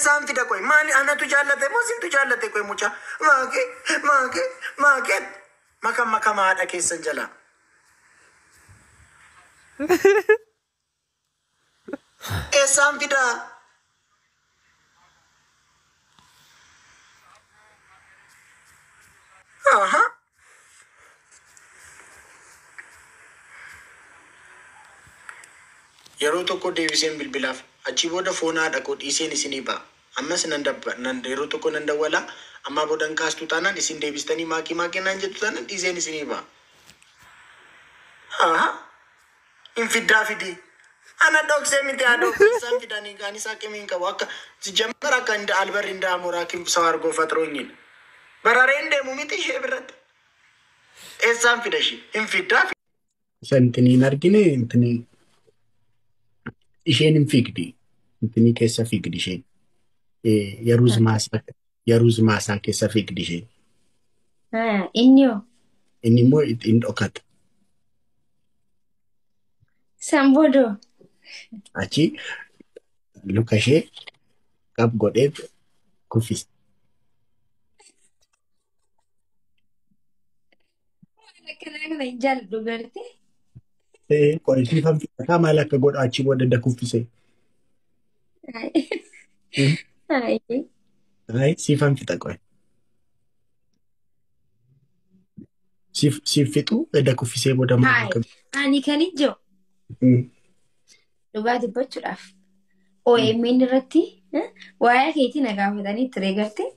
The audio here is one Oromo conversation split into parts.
Eessaan fida koy maali anatu jaallate moo sintu jaallate koy mucha maake makamaadha keessan jala. Eessaan fida. Aha. Yeroo tokko deebiseen bilbilaaf achi booda foonaa dhaqoo dhiiseen isinii ba'a. Ammas yeroo tokko nan dawwala amma boodan kaastu taanaan isin deebistanii maakii naan jettu taanaan dhiiseen isinii ba'a. Aha. Infiddaa fidi. Ana dhoksee miti haa dhoksu isaan fidanii gaan isaa qimiin qabu akka jammara akka albarri indaa mooraa kimsaa argoo fatrooñin. Barareen deemu miti ishee biratti. Eessaan fida ishee infiddaa fidi. Santiniin argine intini isheen hin fiigdi. Intini keessa fiigdi isheen. Yaruuz maasaa keessa fiigdi isheen. Inni hoo? Inni immoo ittiin dhokata. Samboodoo. Achi luka ishee qab godhee kuffisa. Akkanaa kana hin jaalladhu gartee. Qorisiifan fixataa maal akka godha achi booda da kuffise. Siifan fixa qoy. Siif fixu da kuffisee booda maal akka. Ani kan ijoo. Dhugaa dubbachuudhaaf. OMN irratti waa'ee keetii na gaafatanii ture gartee.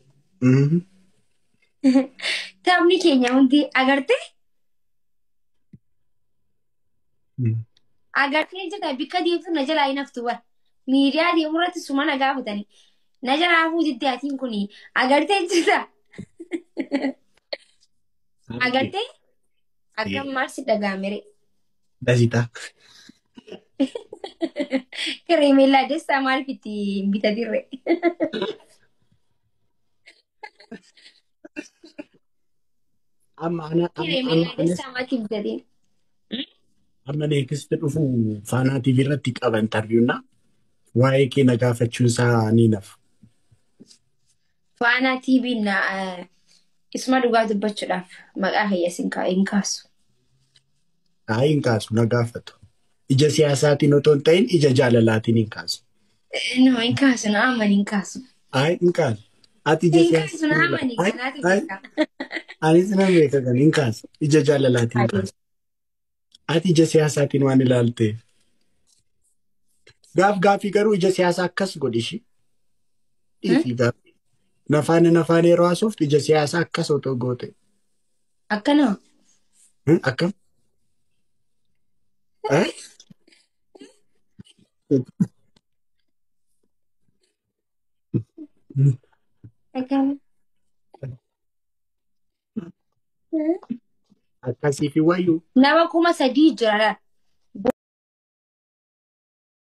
Taphni keenya hundi agartee. Agartee jedha bikka deemtu na jalaa hin haftu bara. Miidiyaa deemu irratti suma na gaafatanii. Na jalaa hafuu diddaatiin kuni agartee jedha. Agartee akkam maal si dhagaamere. Dasitaa. Kireemellaa dessaa maal fitti bitatirre. Kireemellaa dessaa maal bitatiin. Amma neekisti dhufu Faanaa TV irratti qaba intarviiyuuna waa'ee kee na gaafachuun isaa ni nafu. Faanaa TV na isuma dhugaa dubbachuudhaaf maqaa hayyaas hin kaasu. Hin kaasu na gaafatu. Ija siyaasaatiin otoo hin ta'in ija jaalalaatiin hin kaasu. No hin kaasu na amani hin kaasu. Hin kaasu. Ati ija kaasu na amani kanaati beeka. Anis na beeka kan hin kaasu. Ija jaalalaatiin hin kaasu. Ati ija siyaasaatiin waan ilaalteef. Gaaffii garuu ija siyaasaa akkas godhishi. Dhiifii gaaffii. Nafaan yeroo haasuuf ija siyaasaa akkas otoo goote. Akkana. Akkam? Akkana. Akkasii fi wayyuu. Nama 3,000 jira.